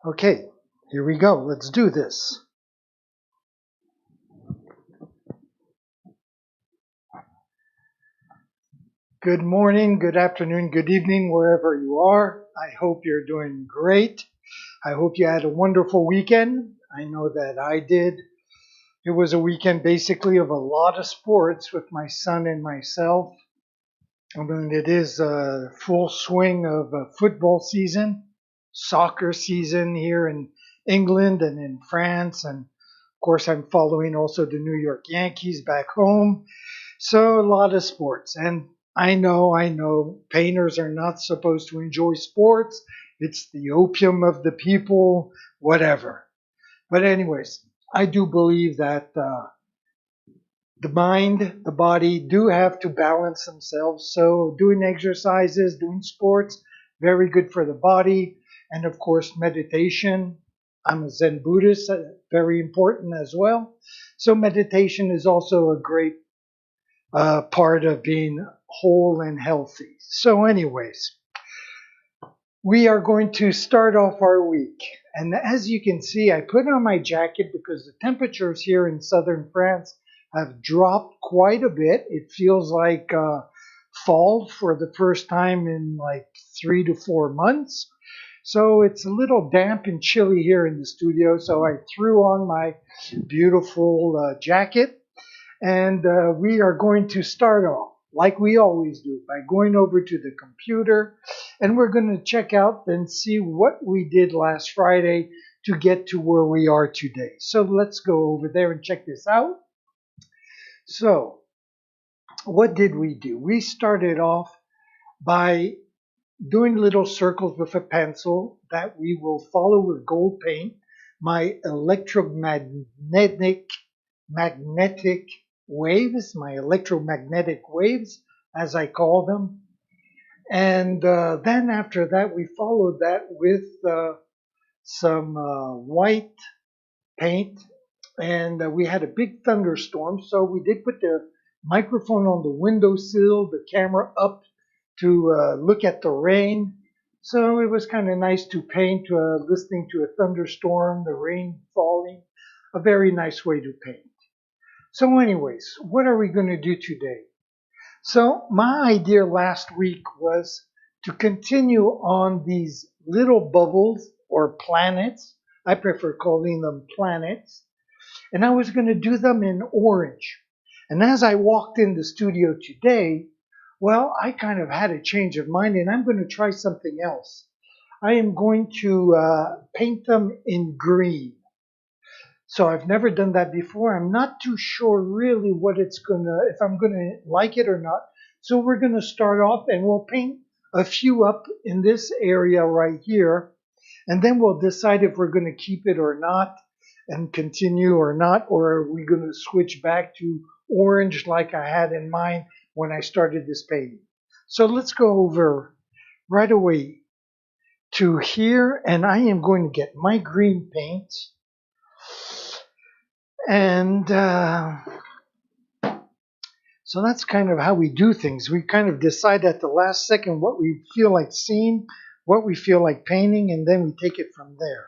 Okay, here we go. Let's do this. Good morning, good afternoon, good evening, wherever you are. I hope you're doing great. I hope you had a wonderful weekend. I know that I did. It was a weekend basically of a lot of sports with my son and myself. I mean, it is a full swing of football season, soccer season here in England and in France. And of course, I'm following also the New York Yankees back home. So a lot of sports. And I know, painters are not supposed to enjoy sports. It's the opium of the people, whatever. But anyways, I do believe that the mind, the body do have to balance themselves. So doing exercises, doing sports, very good for the body. And of course, meditation. I'm a Zen Buddhist, very important as well. So meditation is also a great part of being whole and healthy. So anyways, we are going to start off our week. And as you can see, I put on my jacket because the temperatures here in southern France have dropped quite a bit. It feels like fall for the first time in like 3 to 4 months. So it's a little damp and chilly here in the studio. So I threw on my beautiful jacket and we are going to start off, like we always do, by going over to the computer. And we're going to check out and see what we did last Friday to get to where we are today. So let's go over there and check this out. So, what did we do? We started off by doing little circles with a pencil that we will follow with gold paint. My magnetic waves, my electromagnetic waves, as I call them. And then after that, we followed that with some white paint. And we had a big thunderstorm, so we did put the microphone on the windowsill, the camera up to look at the rain. So it was kind of nice to paint listening to a thunderstorm, the rain falling. A very nice way to paint. So anyways, what are we going to do today? So my idea last week was to continue on these little bubbles or planets. I prefer calling them planets. And I was going to do them in orange. And as I walked in the studio today, well, I kind of had a change of mind and I'm going to try something else. I am going to paint them in green. So I've never done that before. I'm not too sure really if I'm gonna like it or not. So we're gonna start off and we'll paint a few up in this area right here. And then we'll decide if we're gonna keep it or not and continue or not, or are we gonna switch back to orange like I had in mind when I started this painting. So let's go over right away to here and I am going to get my green paint. And so that's kind of how we do things. We kind of decide at the last second what we feel like seeing, what we feel like painting, and then we take it from there.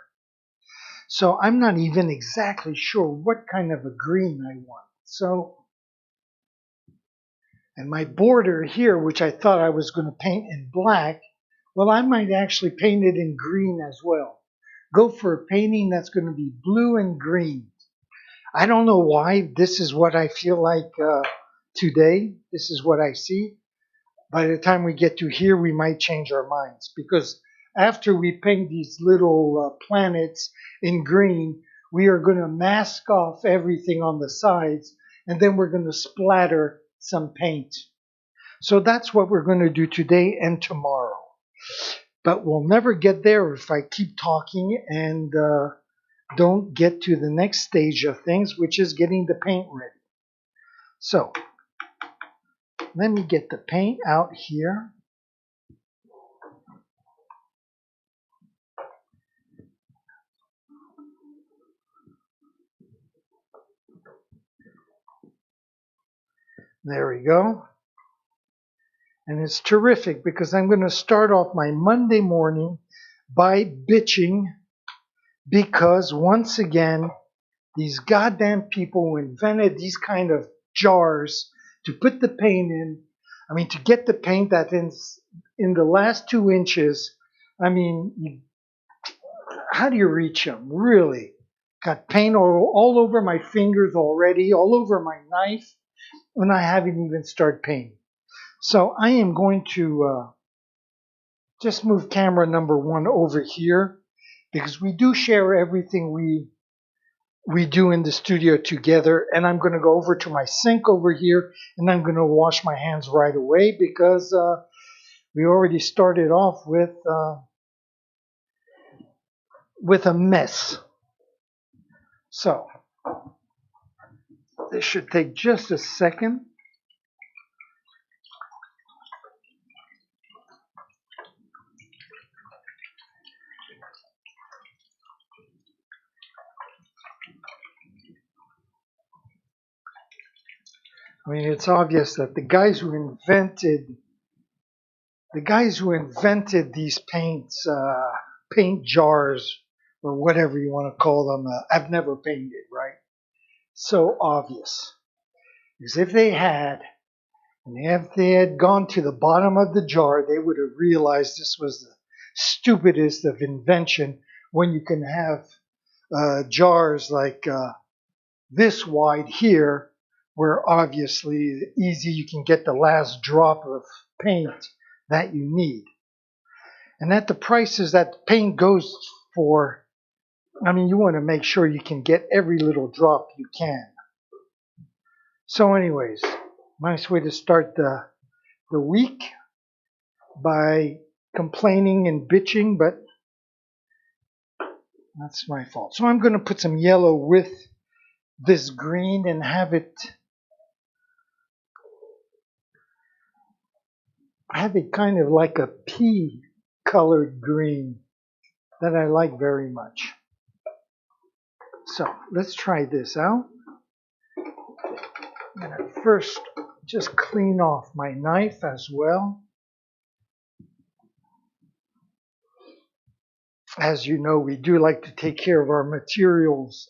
So I'm not even exactly sure what kind of a green I want. So, and my border here, which I thought I was going to paint in black, well, I might actually paint it in green as well. Go for a painting that's going to be blue and green. I don't know why. This is what I feel like today. This is what I see. By the time we get to here, we might change our minds. Because after we paint these little planets in green, we are going to mask off everything on the sides. And then we're going to splatter some paint. So that's what we're going to do today and tomorrow. But we'll never get there if I keep talking and don't get to the next stage of things, which is getting the paint ready. So let me get the paint out here. There we go. And it's terrific because I'm going to start off my Monday morning by bitching because once again, these goddamn people who invented these kind of jars to put the paint in, I mean, to get the paint that in the last 2 inches, I mean, how do you reach them? Really? Got paint all over my fingers already, all over my knife, when I haven't even started painting. So I am going to just move camera number 1 over here, because we do share everything we do in the studio together. And I'm going to go over to my sink over here, and I'm going to wash my hands right away, because we already started off with a mess. So this should take just a second. I mean, it's obvious that the guys who invented these paint jars, or whatever you want to call them, I've never painted, right? So obvious. Because if they had gone to the bottom of the jar, they would have realized this was the stupidest of invention, when you can have jars like this wide here, where obviously easy you can get the last drop of paint that you need. And at the prices that the paint goes for, I mean, you want to make sure you can get every little drop you can. So anyways, nice way to start the week, by complaining and bitching, but that's my fault. So I'm going to put some yellow with this green and have it kind of like a pea colored green that I like very much. So let's try this out. I'm going to first just clean off my knife as well. As you know, we do like to take care of our materials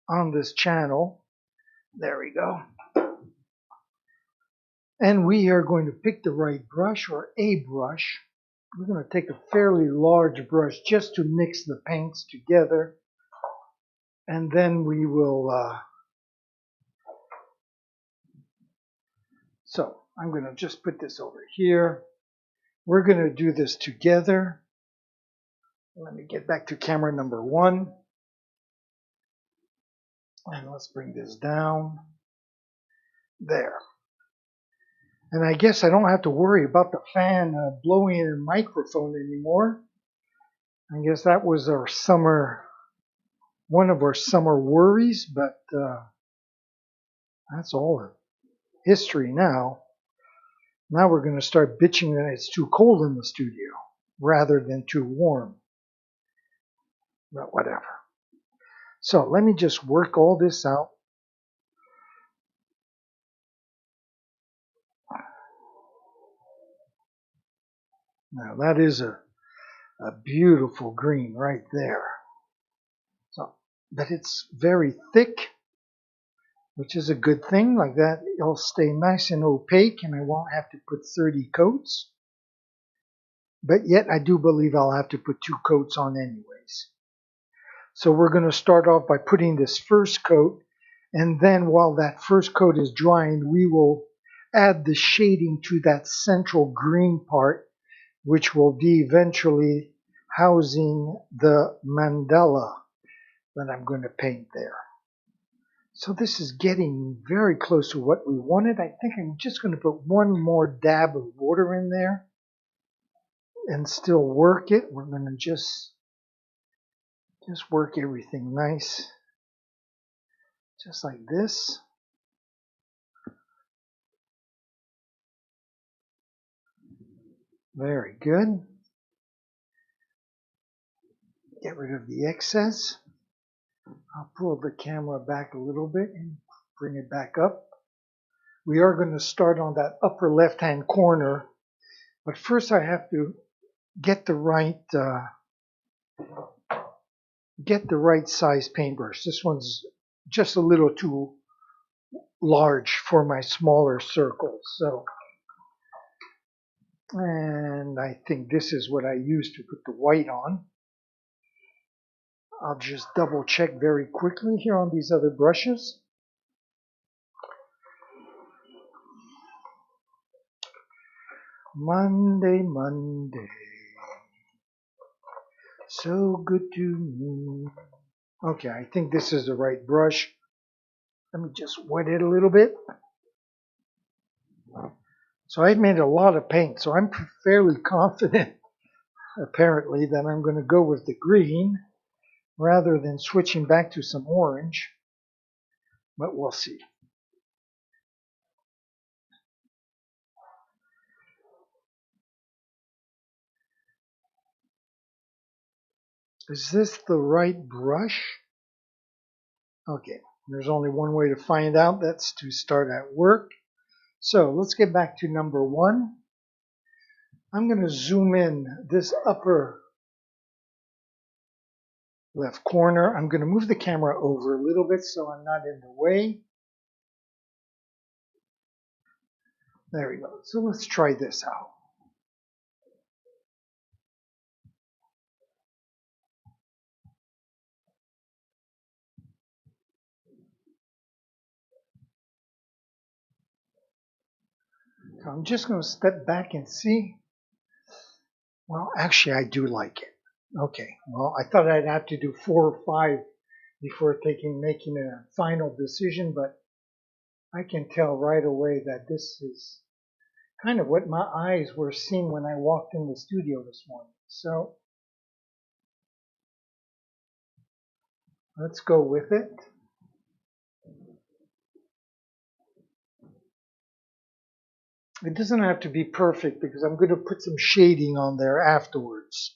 on this channel. There we go. And we are going to pick the right brush, or a brush. We're going to take a fairly large brush just to mix the paints together. And then we will, so I'm going to just put this over here. We're going to do this together. Let me get back to camera number 1. And let's bring this down. There. And I guess I don't have to worry about the fan blowing in the microphone anymore. I guess that was one of our summer worries, but that's all history now. Now we're going to start bitching that it's too cold in the studio rather than too warm. But whatever. So let me just work all this out. Now that is a beautiful green right there. So, but it's very thick, which is a good thing. Like that, it'll stay nice and opaque, and I won't have to put 30 coats. But yet, I do believe I'll have to put 2 coats on anyways. So we're going to start off by putting this first coat, and then while that first coat is drying, we will add the shading to that central green part, which will be eventually housing the mandala that I'm going to paint there. So this is getting very close to what we wanted. I think I'm just going to put one more dab of water in there and still work it. We're going to just work everything nice, just like this. Very good. Get rid of the excess. I'll pull the camera back a little bit and bring it back up. We are going to start on that upper left-hand corner, but first I have to get the right get the right size paintbrush. This one's just a little too large for my smaller circles. So, and I think this is what I use to put the white on. I'll just double check very quickly here on these other brushes. Monday, Monday, so good to me. Okay, I think this is the right brush. Let me just wet it a little bit. So I've made a lot of paint, so I'm fairly confident, apparently, that I'm going to go with the green rather than switching back to some orange. But we'll see. Is this the right brush? Okay, there's only one way to find out. That's to start at work. So let's get back to number 1. I'm going to zoom in this upper left corner. I'm going to move the camera over a little bit so I'm not in the way. There we go. So let's try this out. So I'm just going to step back and see. Well, actually, I do like it. Okay, well, I thought I'd have to do 4 or 5 before making a final decision, but I can tell right away that this is kind of what my eyes were seeing when I walked in the studio this morning. So let's go with it. It doesn't have to be perfect because I'm going to put some shading on there afterwards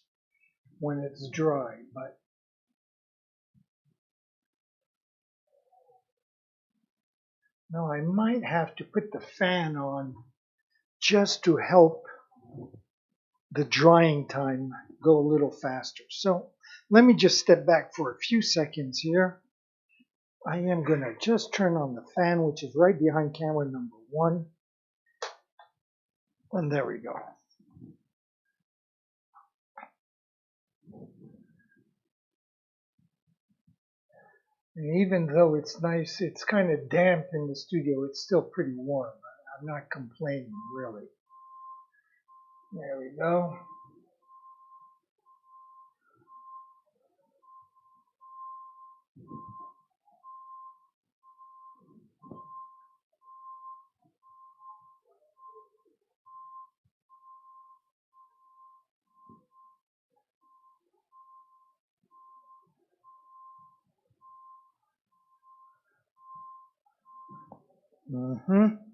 when it's dry, but no, I might have to put the fan on just to help the drying time go a little faster. So let me just step back for a few seconds here. I am going to just turn on the fan, which is right behind camera number 1. And there we go. And even though it's nice, it's kind of damp in the studio, it's still pretty warm. I'm not complaining, really. There we go.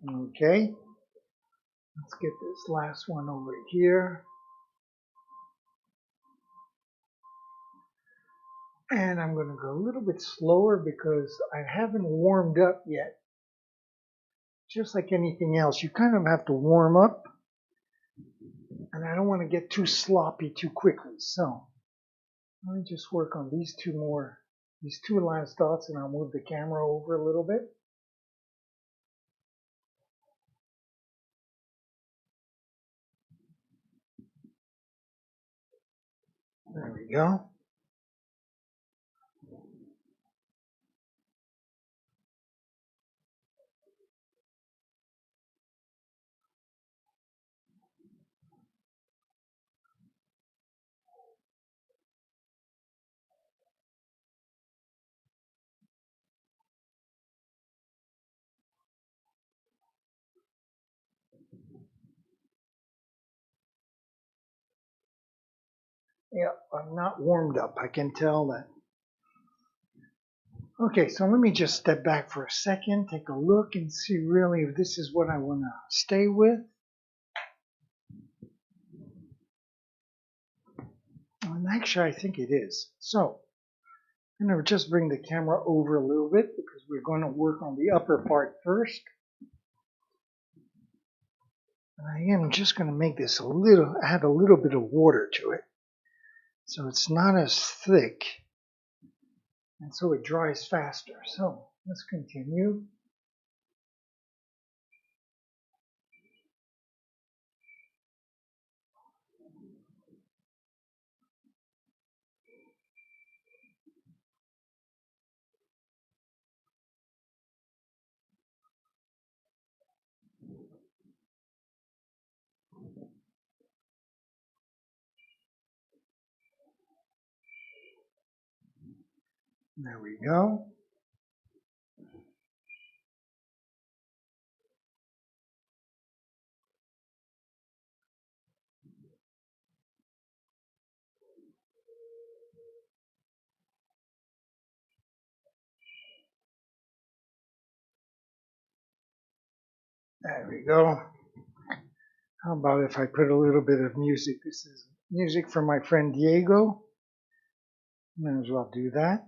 Okay. Let's get this last one over here. And I'm going to go a little bit slower because I haven't warmed up yet. Just like anything else, you kind of have to warm up. And I don't want to get too sloppy too quickly. So let me just work on these two last dots, and I'll move the camera over a little bit. There we go. Yeah, I'm not warmed up. I can tell that. Okay, so let me just step back for a second, take a look, and see really if this is what I want to stay with. And actually, I think it is. So I'm going to just bring the camera over a little bit because we're going to work on the upper part first. And I am just going to make this add a little bit of water to it. So it's not as thick and so it dries faster. So let's continue. There we go. There we go. How about if I put a little bit of music? This is music from my friend Diego. Might as well do that.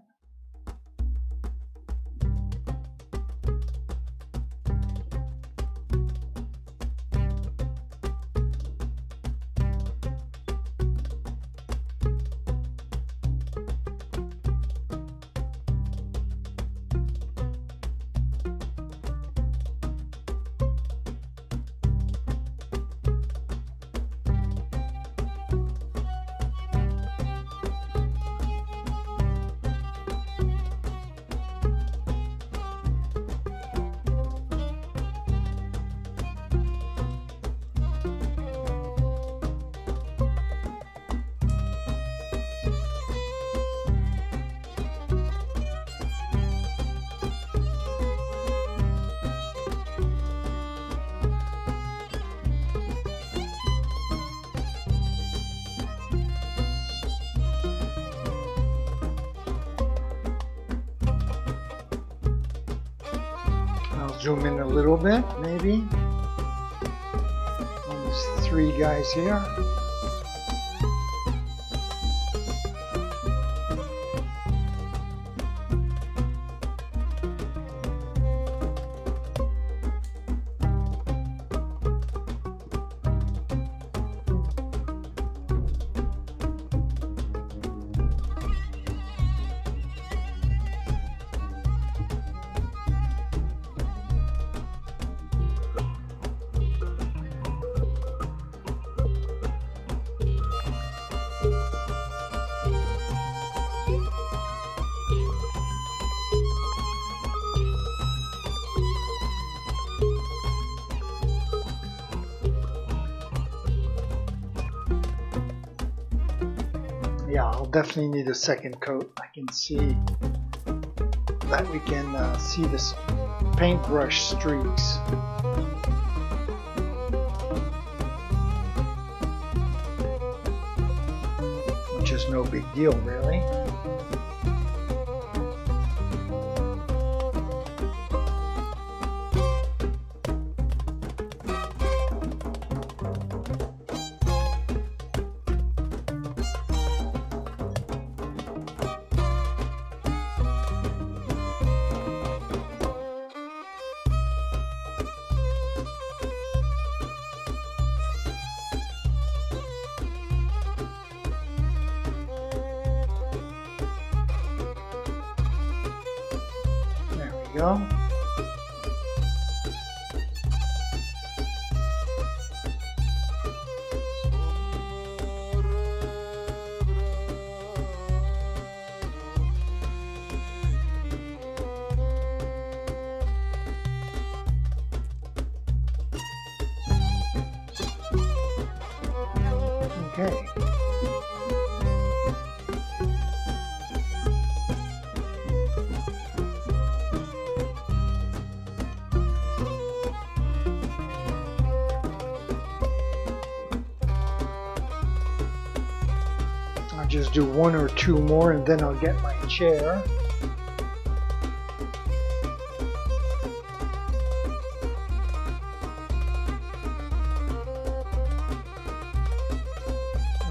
Zoom in a little bit, maybe. There's 3 guys here. Yeah, I'll definitely need a second coat. I can see that we can see this paintbrush streaks. Which is no big deal, really. Go. Okay. Just do 1 or 2 more and then I'll get my chair.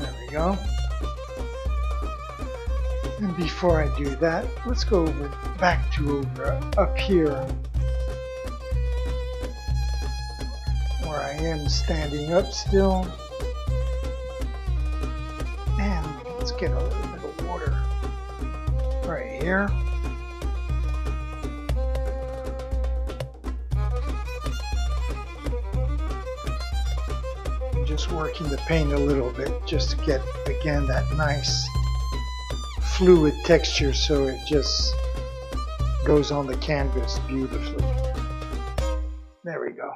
There we go. And before I do that, let's go back to up here where I am standing up still. Get a little bit of water right here. just working the paint a little bit just to get, again, that nice fluid texture so it just goes on the canvas beautifully. There we go.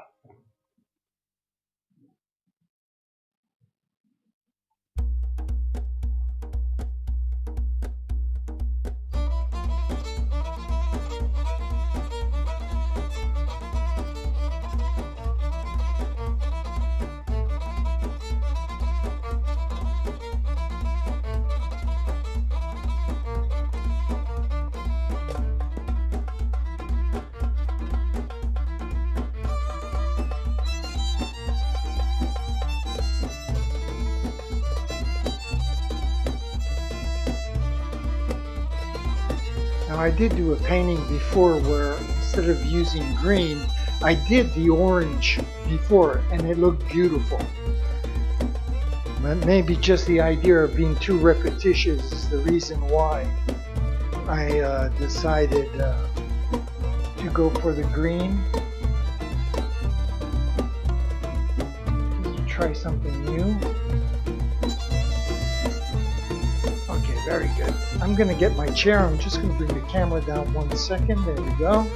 Now I did do a painting before where instead of using green, I did the orange before and it looked beautiful. But maybe just the idea of being too repetitious is the reason why I decided to go for the green. Just to try something new. Okay, very good. I'm going to get my chair. I'm just going to bring the camera down 1 second. There we go.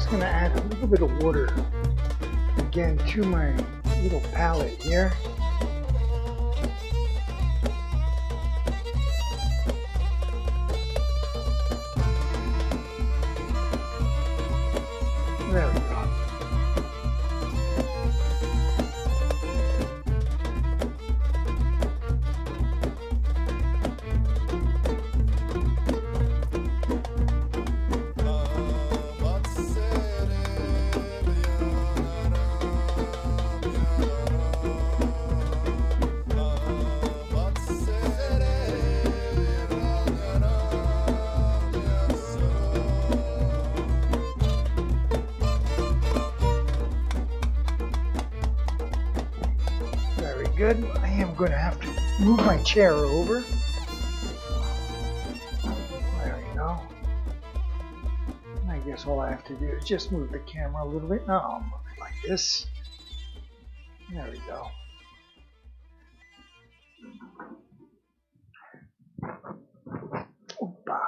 Going to add a little bit of water again to my little palette here. There we go. Good. I am going to have to move my chair over. There we go. And I guess all I have to do is just move the camera a little bit. No, I'll move it like this. There we go. Opa.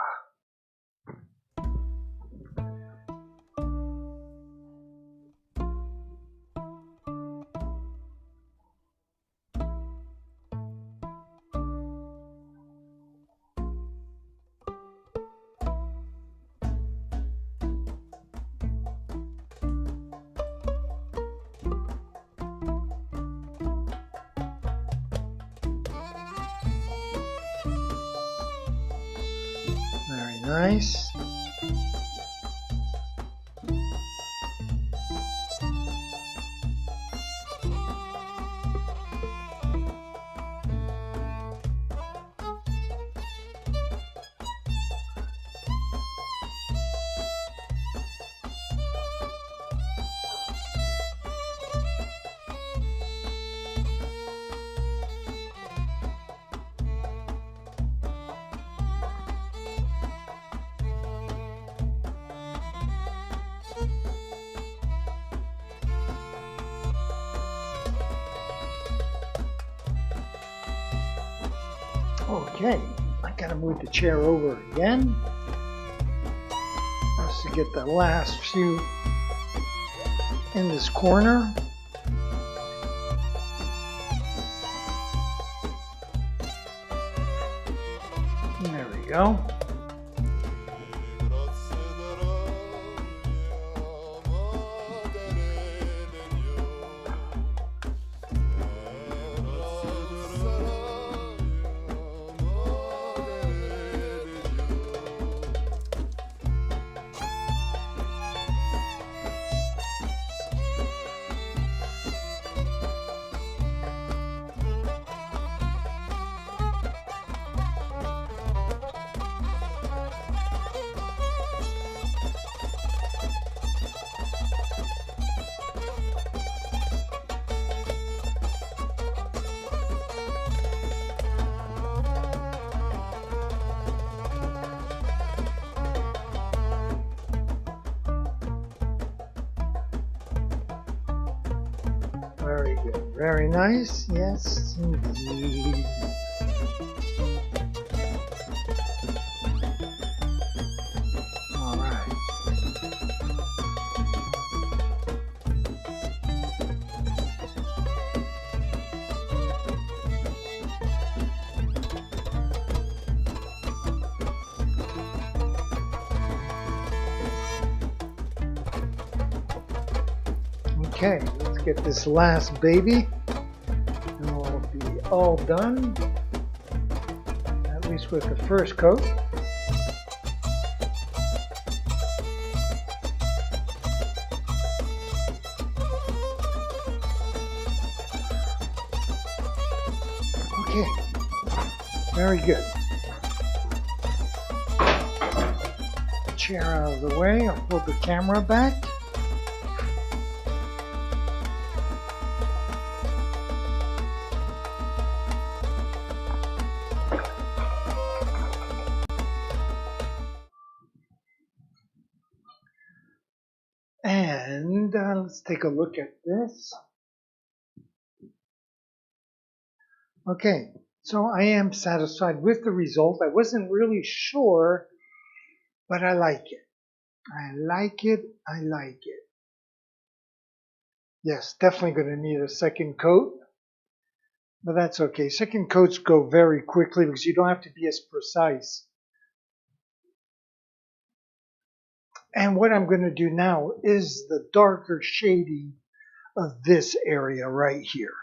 Very nice. Okay, I gotta move the chair over again. Just to get the last few in this corner. There we go. Very good. Very nice. Yes, indeed. All right. Okay, let's get this last baby and we'll be all done, at least with the first coat. Okay, very good. Chair out of the way, I'll pull the camera back. And let's take a look at this. Okay, so I am satisfied with the result. I wasn't really sure, but I like it. I like it. I like it. Yes, definitely going to need a second coat, but that's okay. Second coats go very quickly because you don't have to be as precise. And what I'm going to do now is the darker shading of this area right here.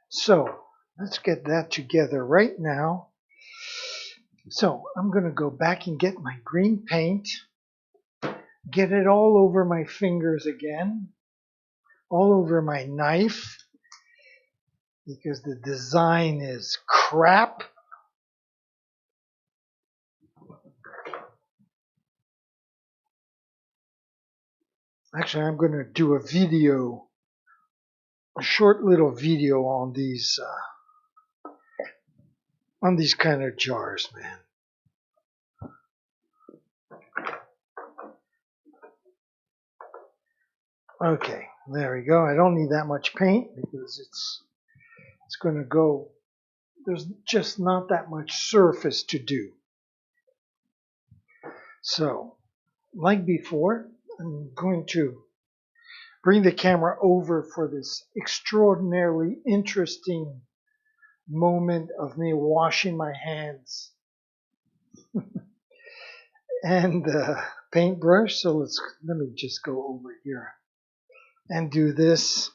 So let's get that together right now. So I'm going to go back and get my green paint, get it all over my fingers again, all over my knife, because the design is crap. Actually, I'm going to do a video, a short little video on these kind of jars, man. Okay, there we go. I don't need that much paint because it's going to go, there's just not that much surface to do. So, like before, I'm going to bring the camera over for this extraordinarily interesting moment of me washing my hands and the paintbrush. So let me just go over here and do this.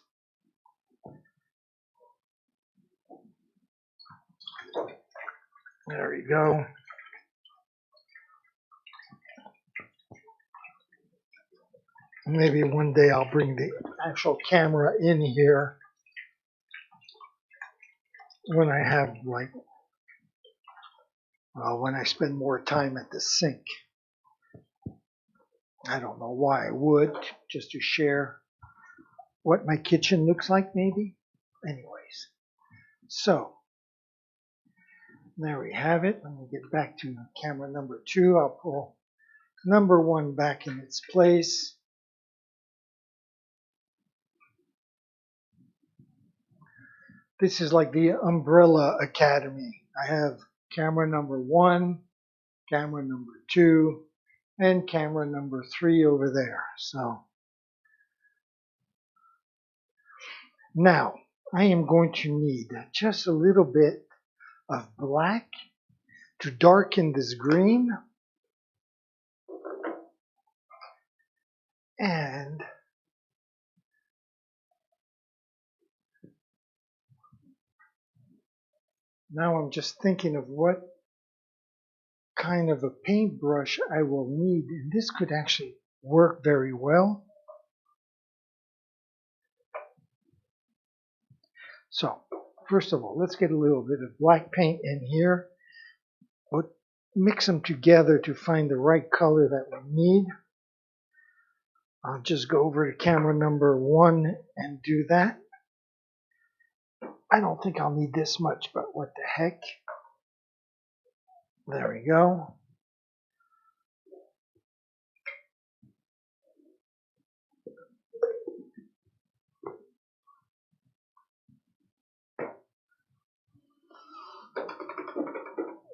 There we go. Maybe one day I'll bring the actual camera in here when I have when I spend more time at the sink. I don't know why I would, just to share what my kitchen looks like maybe. Anyways, so there we have it. Let me get back to camera number 2. I'll pull number 1 back in its place. This is like the Umbrella Academy. I have camera number 1, camera number 2, and camera number 3 over there. So now I am going to need just a little bit of black to darken this green, and now I'm just thinking of what kind of a paintbrush I will need, and this could actually work very well. So first of all, let's get a little bit of black paint in here. We'll mix them together to find the right color that we need. I'll just go over to camera number 1 and do that. I don't think I'll need this much, but what the heck. There we go.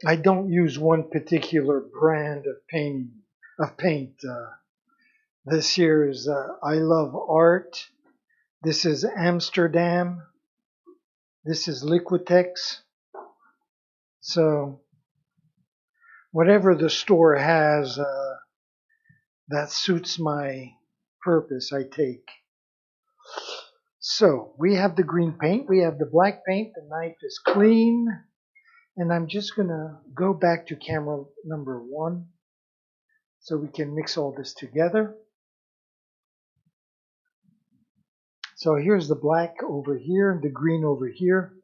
I don't use one particular brand of paint. This here is I Love Art. This is Amsterdam. This is Liquitex. So whatever the store has that suits my purpose, I take. So we have the green paint, we have the black paint, the knife is clean, and I'm just going to go back to camera number 1 so we can mix all this together. So here's the black over here, the green over here.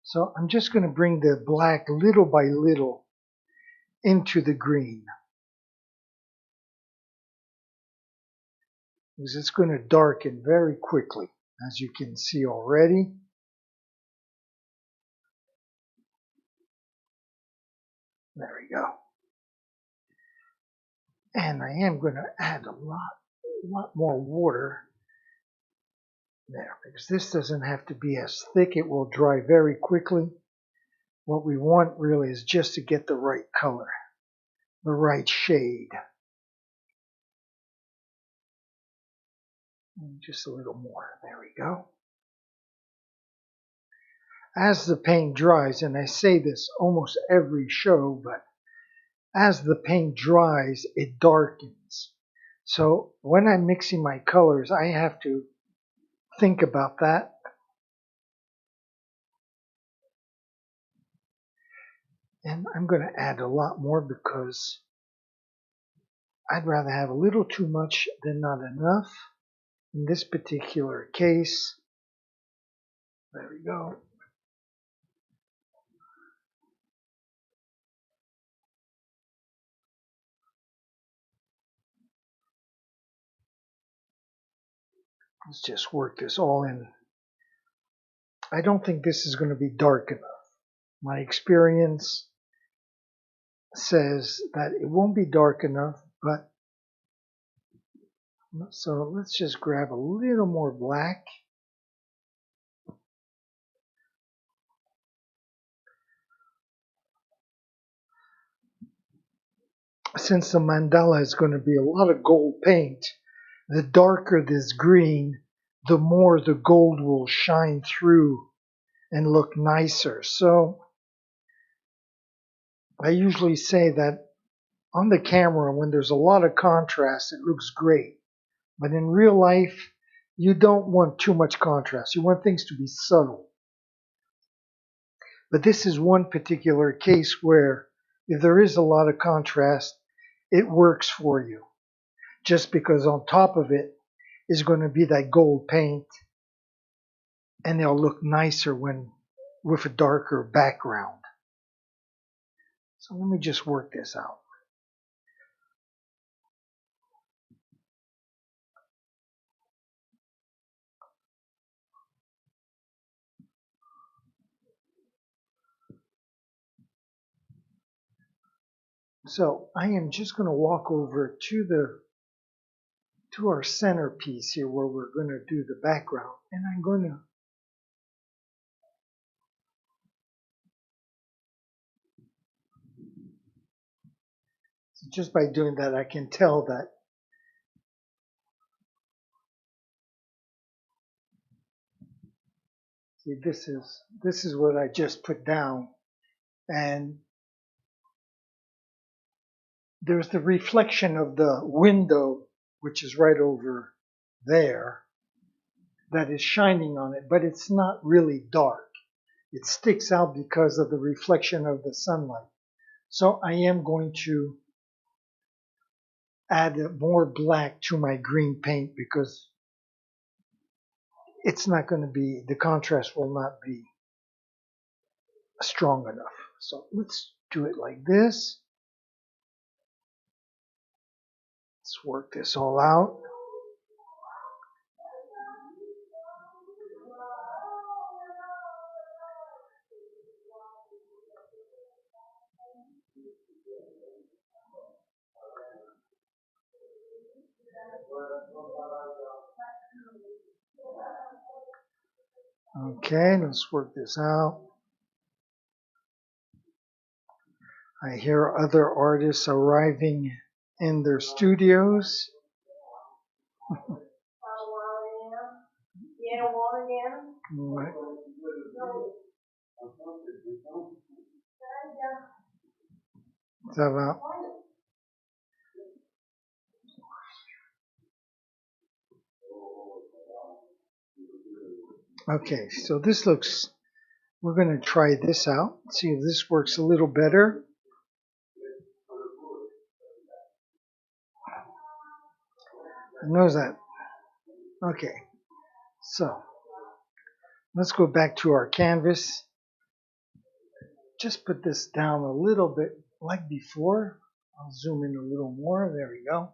So I'm just going to bring the black little by little into the green, because it's going to darken very quickly, as you can see already. There we go. And I am going to add a lot more water there, because this doesn't have to be as thick. It will dry very quickly. What we want really is just to get the right color, the right shade. And just a little more. There we go. As the paint dries, and I say this almost every show, but as the paint dries, it darkens. So when I'm mixing my colors, I have to think about that. And I'm going to add a lot more because I'd rather have a little too much than not enough. In this particular case, there we go. Let's just work this all in. I don't think this is going to be dark enough. My experience says that it won't be dark enough, but so let's just grab a little more black. Since the mandala is going to be a lot of gold paint, the darker this green, the more the gold will shine through and look nicer. So I usually say that on the camera, when there's a lot of contrast, it looks great. But in real life, you don't want too much contrast. You want things to be subtle. But this is one particular case where if there is a lot of contrast, it works for you. Just because on top of it is going to be that gold paint, and they'll look nicer when with a darker background. So let me just work this out. So I am just going to walk over to our centerpiece here where we're going to do the background, and I'm going to Just by doing that, I can tell that. See, this is what I just put down, and there's the reflection of the window, which is right over there, that is shining on it, but it's not really dark. It sticks out because of the reflection of the sunlight. So I am going to add more black to my green paint because it's not going to be, the contrast will not be strong enough. So let's do it like this. Let's work this all out. Okay, let's work this out. I hear other artists arriving in their studios. Right. Ça va. Okay, so this looks, we're going to try this out, see if this works a little better. I know that. Okay, so let's go back to our canvas. Just put this down a little bit like before. I'll zoom in a little more. There we go.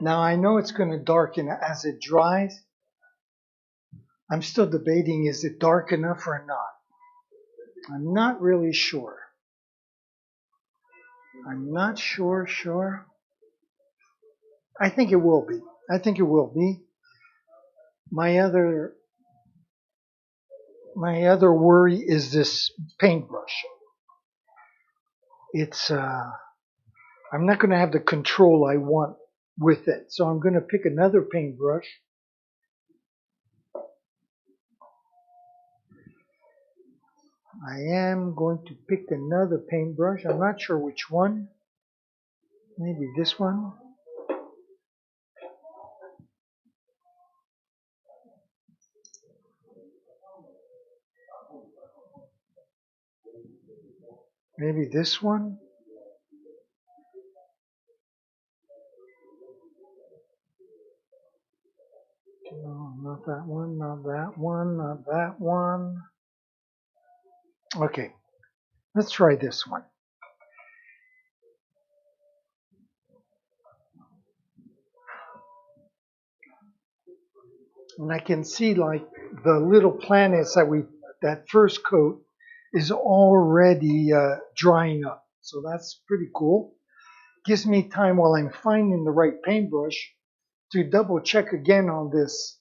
Now I know it's going to darken as it dries. I'm still debating, is it dark enough or not? I'm not really sure. I'm not sure. I think it will be. I think it will be. My other worry is this paintbrush. It's I'm not going to have the control I want with it. So I'm going to pick another paintbrush. I am going to pick another paintbrush. I'm not sure which one. Maybe this one. Maybe this one. No, not that one, not that one, not that one. Okay, let's try this one. And I can see like the little planets that first coat is already drying up. So that's pretty cool. Gives me time while I'm finding the right paintbrush to double check again on this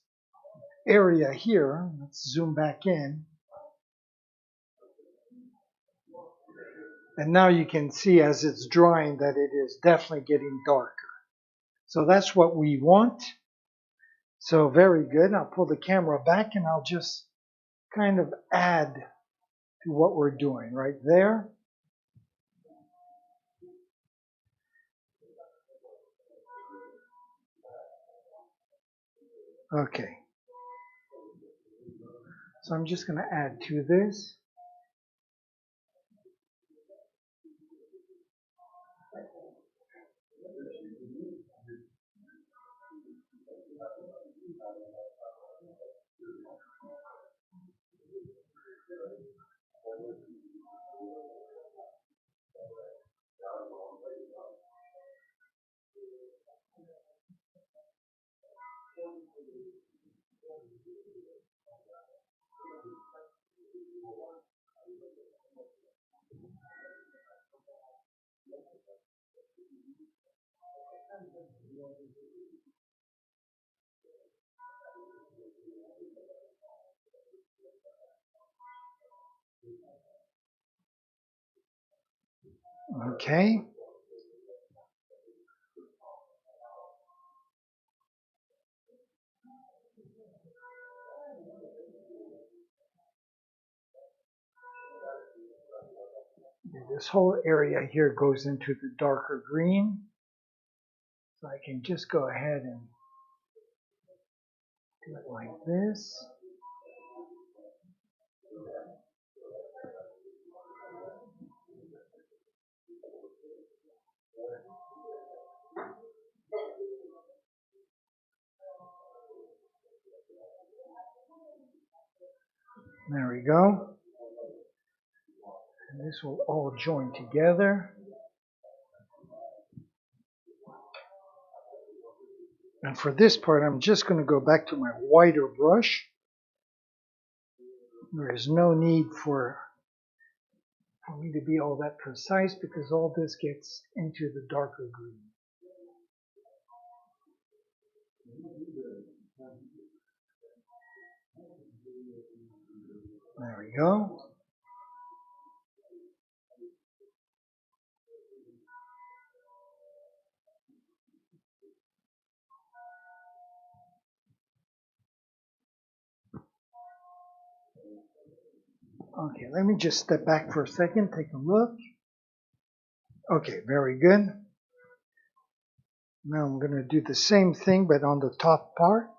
area here. Let's zoom back in. And now you can see as it's drying that it is definitely getting darker. So that's what we want. So very good. I'll pull the camera back and I'll just kind of add to what we're doing right there. Okay. So I'm just going to add to this. Okay. This whole area here goes into the darker green. So I can just go ahead and do it like this. There we go. And this will all join together. And for this part, I'm just going to go back to my whiter brush. There is no need for me to be all that precise because all this gets into the darker green. There we go. Okay, let me just step back for a second, take a look. Okay, very good. Now I'm going to do the same thing, but on the top part.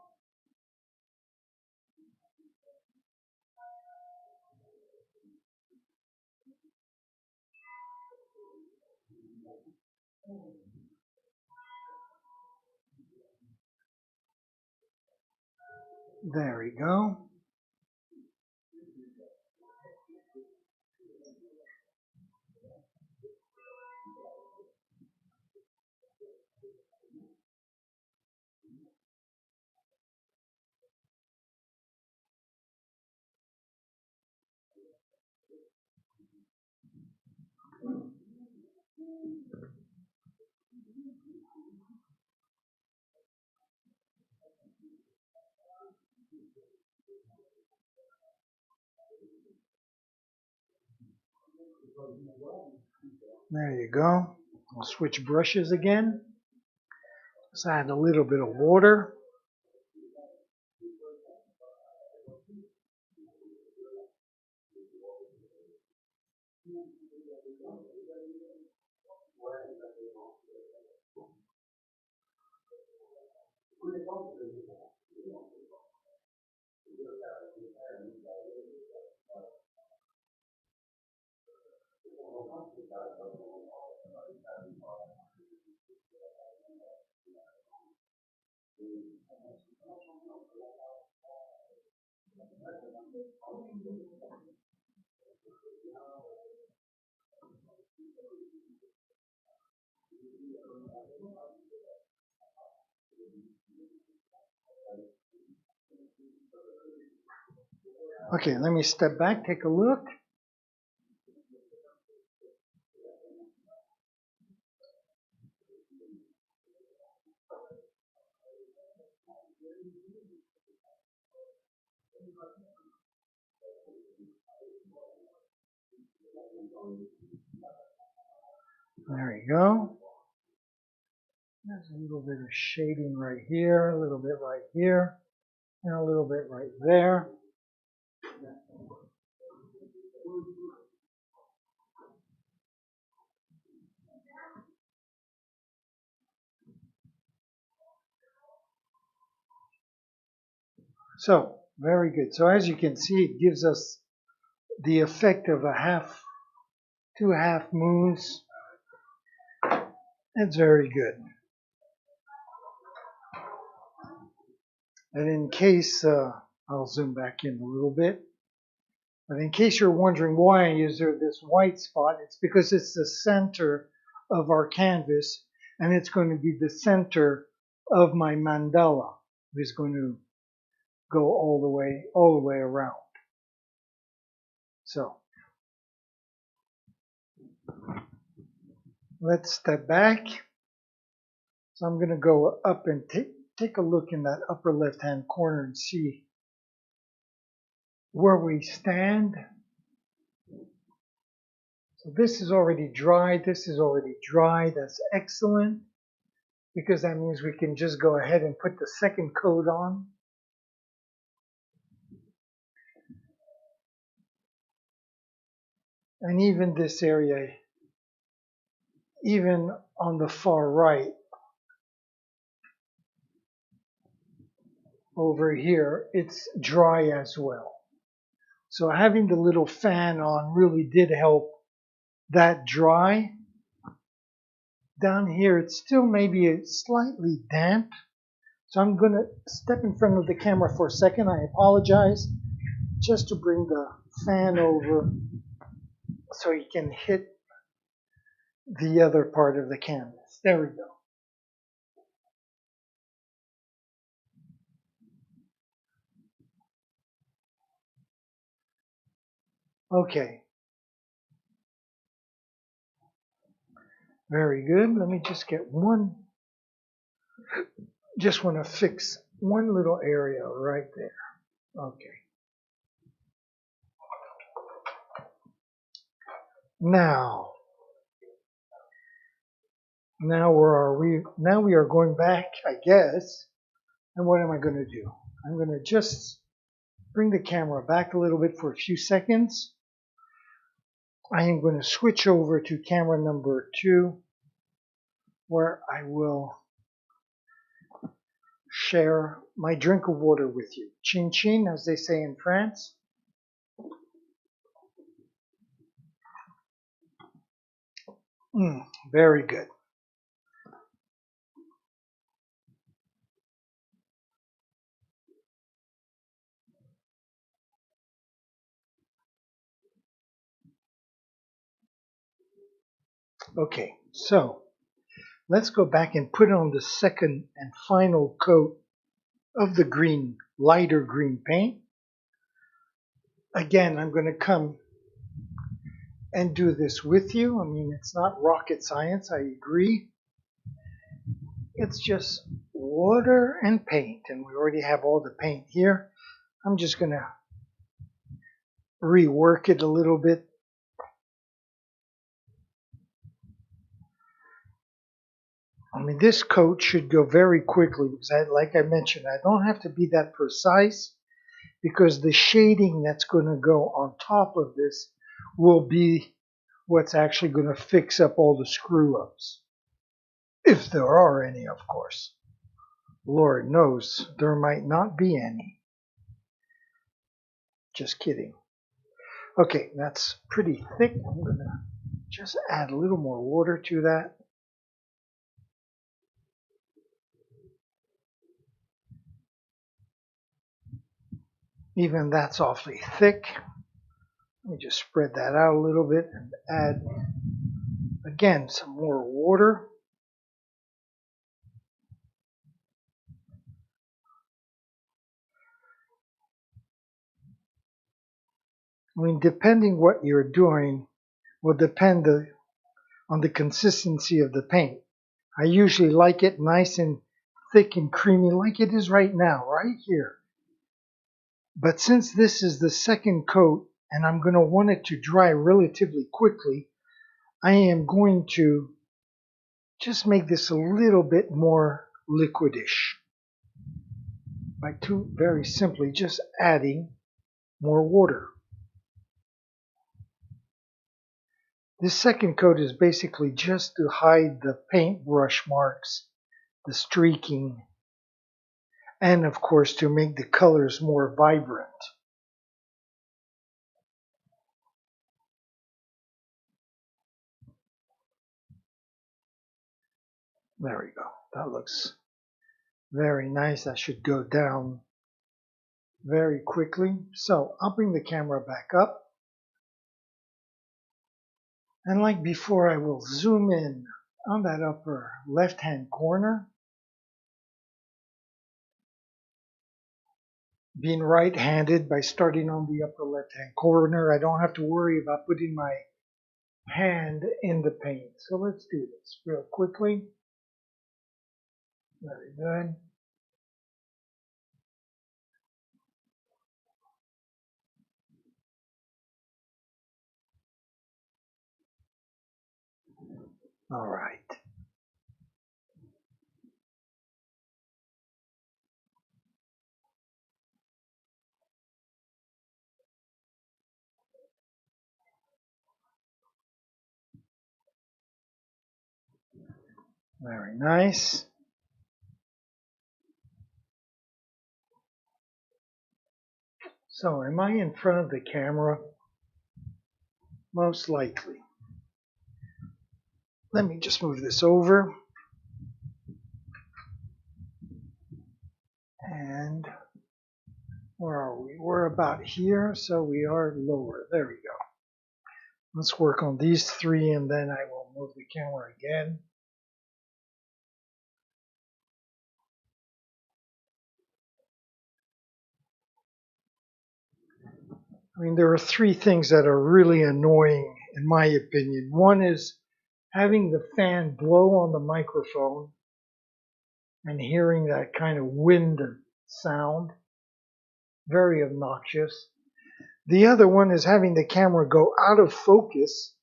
There we go. There you go. I'll switch brushes again. Let's add a little bit of water. Okay, let me step back, take a look. There you go. There's a little bit of shading right here, a little bit right here, and a little bit right there. So, very good. So as you can see, it gives us the effect of two half moons. It's very good. And in case, I'll zoom back in a little bit. But in case you're wondering why is there this white spot, it's because it's the center of our canvas, and it's going to be the center of my mandala. It's going to go all the way around. So let's step back. So I'm going to go up and take a look in that upper left-hand corner and see where we stand. So this is already dry. This is already dry. That's excellent, because that means we can just go ahead and put the second coat on. And even this area, even on the far right, over here, it's dry as well. So having the little fan on really did help that dry. Down here, it's still maybe slightly damp. So I'm going to step in front of the camera for a second. I apologize. Just to bring the fan over so you can hit the other part of the canvas. There we go. Okay. Very good. Let me just get one. Just want to fix one little area right there. Okay. Now where are we? Now we are going back, I guess. And what am I going to do? I'm going to just bring the camera back a little bit for a few seconds. I am going to switch over to camera number 2, where I will share my drink of water with you. Chin chin, as they say in France. Very good. Okay, so let's go back and put on the second and final coat of the green, lighter green paint. Again, I'm going to come and do this with you. I mean, it's not rocket science, I agree. It's just water and paint, and we already have all the paint here. I'm just going to rework it a little bit. I mean, this coat should go very quickly because, like I mentioned, I don't have to be that precise because the shading that's going to go on top of this will be what's actually going to fix up all the screw-ups. If there are any, of course. Lord knows there might not be any. Just kidding. Okay, that's pretty thick. I'm going to just add a little more water to that. Even that's awfully thick. Let me just spread that out a little bit and add, again, some more water. I mean, depending what you're doing will depend on the consistency of the paint. I usually like it nice and thick and creamy like it is right now, right here. But since this is the second coat and I'm going to want it to dry relatively quickly, I am going to just make this a little bit more liquidish by very simply just adding more water. This second coat is basically just to hide the paintbrush marks, the streaking, and of course to make the colors more vibrant. There we go. That looks very nice. That should go down very quickly. So I'll bring the camera back up. And like before, I will zoom in on that upper left-hand corner. Being right-handed, by starting on the upper left-hand corner, I don't have to worry about putting my hand in the paint. So let's do this real quickly. Very good. All right. Very nice. So, am I in front of the camera? Most likely. Let me just move this over. And where are we? We're about here, so we are lower. There we go. Let's work on these three, and then I will move the camera again. I mean, there are three things that are really annoying, in my opinion. One is having the fan blow on the microphone and hearing that kind of wind sound. Very obnoxious. The other one is having the camera go out of focus,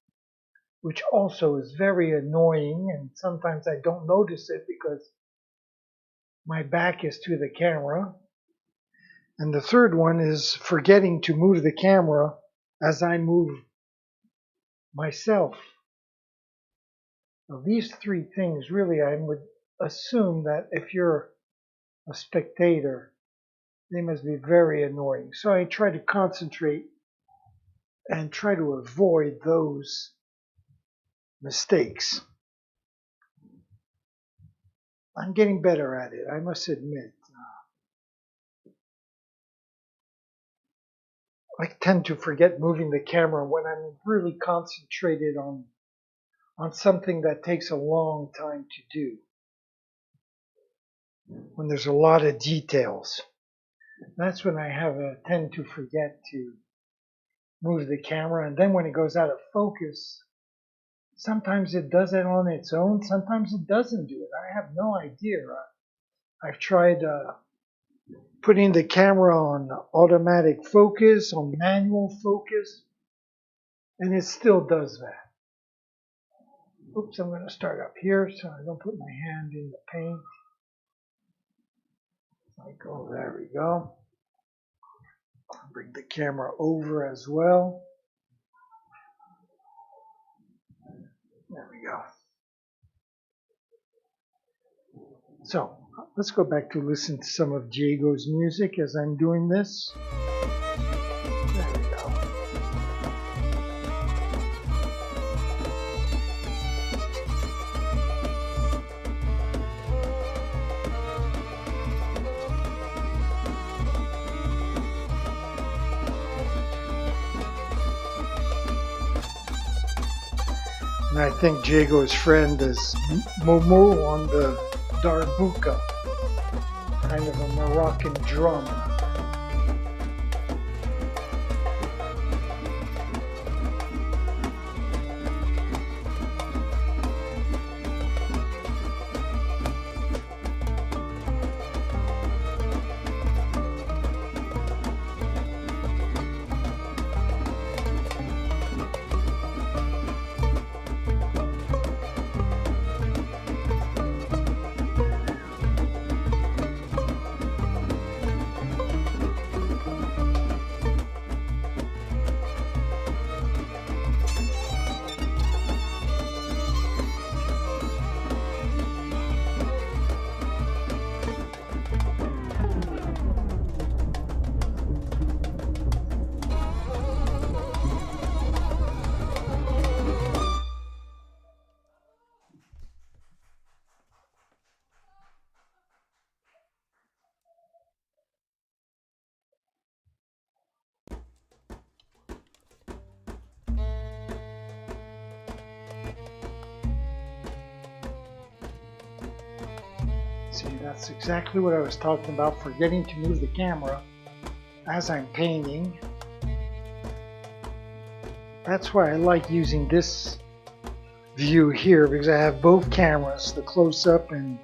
which also is very annoying, and sometimes I don't notice it because my back is to the camera. And the third one is forgetting to move the camera as I move myself. Now, these three things, really, I would assume that if you're a spectator, they must be very annoying. So I try to concentrate and try to avoid those mistakes. I'm getting better at it, I must admit. I tend to forget moving the camera when I'm really concentrated on something that takes a long time to do. When there's a lot of details. That's when I tend to forget to move the camera. And then when it goes out of focus, sometimes it does it on its own, sometimes it doesn't do it. I have no idea. I've tried putting the camera on automatic focus, on manual focus, and it still does that. Oops, I'm going to start up here so I don't put my hand in the paint. Like, oh, there we go. I'll bring the camera over as well. There we go. So, let's go back to listen to some of Diego's music as I'm doing this. There we go. And I think Diego's friend is Momo on the darbuka, kind of a Moroccan drum. See, that's exactly what I was talking about, forgetting to move the camera as I'm painting. That's why I like using this view here, because I have both cameras, the close-up and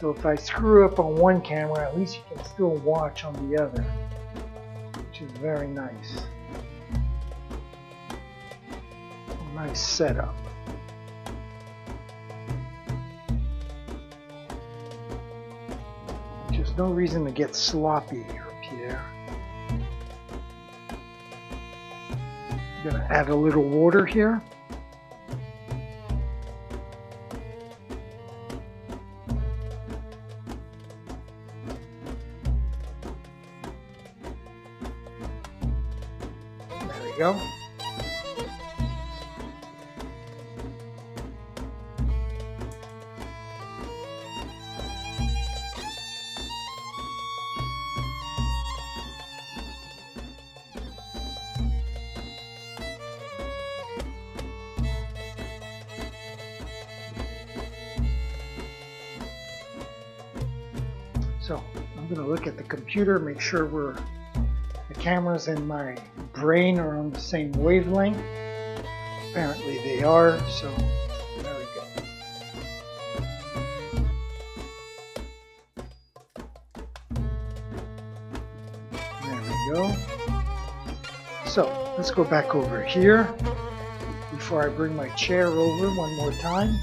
So if I screw up on one camera, at least you can still watch on the other, which is very nice. Nice setup. There's no reason to get sloppy here, Pierre. I'm going to add a little water here. There we go. So I'm going to look at the computer, make sure the cameras in my brain are on the same wavelength. Apparently they are, so there we go. There we go. So let's go back over here before I bring my chair over one more time.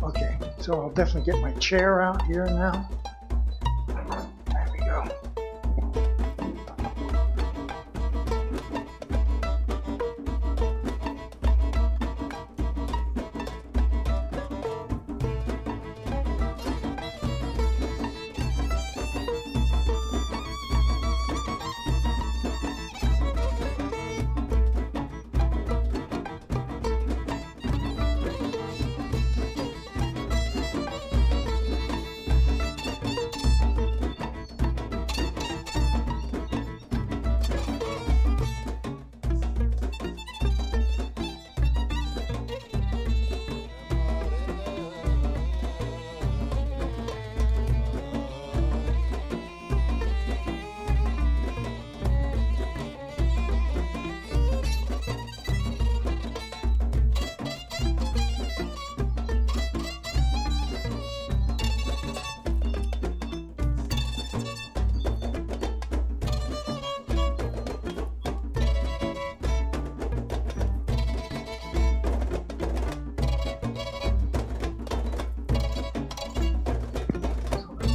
Okay, so I'll definitely get my chair out here now. There we go.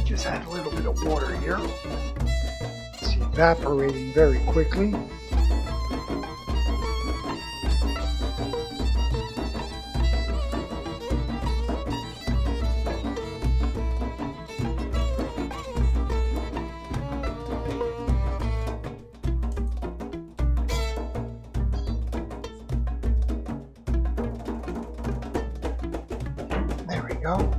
Just add a little bit of water here. It's evaporating very quickly. There we go.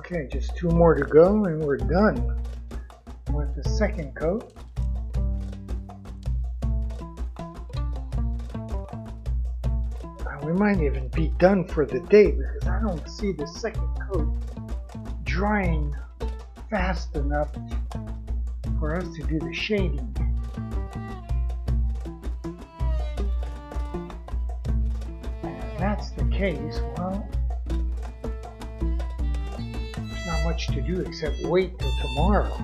Okay, just 2 more to go and we're done with the second coat. We might even be done for the day because I don't see the second coat drying fast enough for us to do the shading. And if that's the case, well, there's not much to do except wait till tomorrow.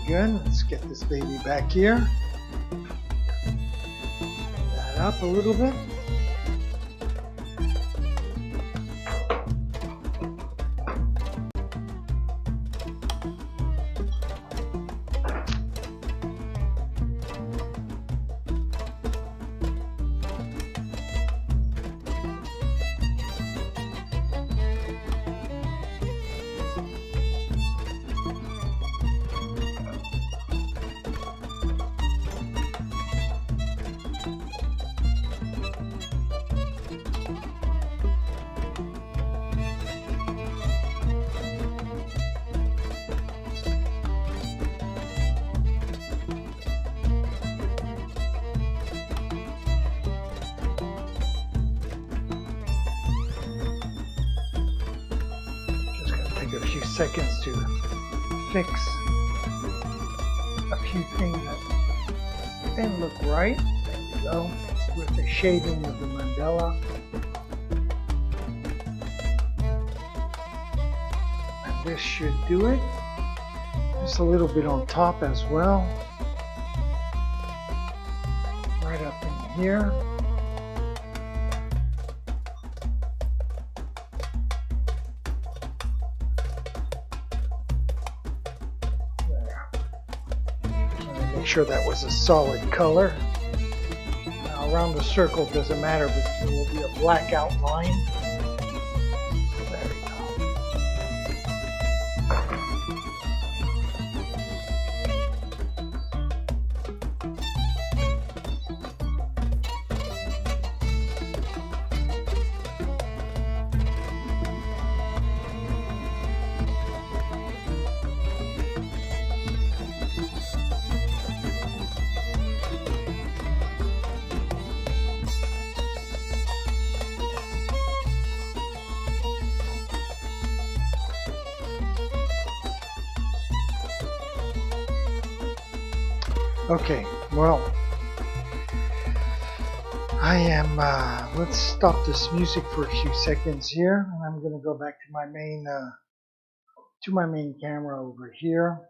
Good. Let's get this baby back here. Bring that up a little bit. A few seconds to fix a few things that didn't look right. There we go, with the shading of the mandala. And this should do it. Just a little bit on top as well. Right up in here. Sure that was a solid color. Now around the circle doesn't matter, but there will be a black outline. There we go. Okay, well, I am, let's stop this music for a few seconds here, and I'm going to go back to my main camera over here,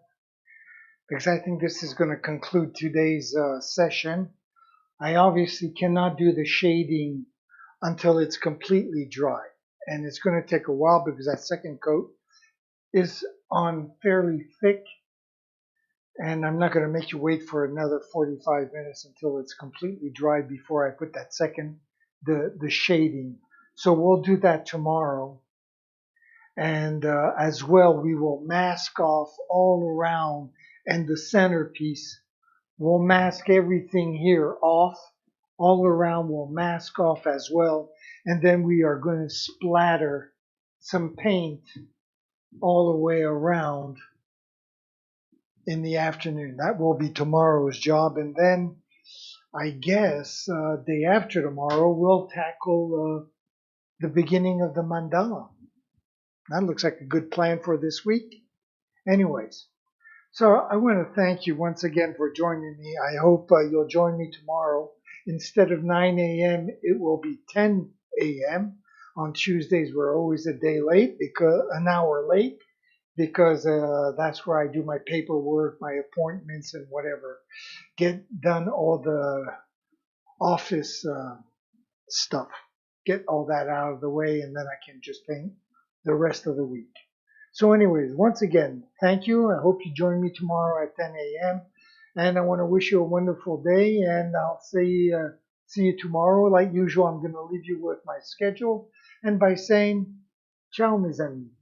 because I think this is going to conclude today's session. I obviously cannot do the shading until it's completely dry, and it's going to take a while because that second coat is on fairly thick. And I'm not going to make you wait for another 45 minutes until it's completely dry before I put that second, the shading. So we'll do that tomorrow. And as well, we will mask off all around, and the centerpiece. We'll mask everything here off. All around we'll mask off as well. And then we are going to splatter some paint all the way around in the afternoon. That will be tomorrow's job, and then I guess day after tomorrow we'll tackle the beginning of the mandala. That looks like a good plan for this week. Anyways, so I want to thank you once again for joining me. I hope you'll join me tomorrow. Instead of 9 a.m. it will be 10 a.m. On Tuesdays we're always a day late, because an hour late, because that's where I do my paperwork, my appointments, and whatever. Get done all the office stuff. Get all that out of the way, and then I can just paint the rest of the week. So anyways, once again, thank you. I hope you join me tomorrow at 10 a.m. And I want to wish you a wonderful day, and I'll see you tomorrow. Like usual, I'm going to leave you with my schedule, and by saying, ciao mes amis.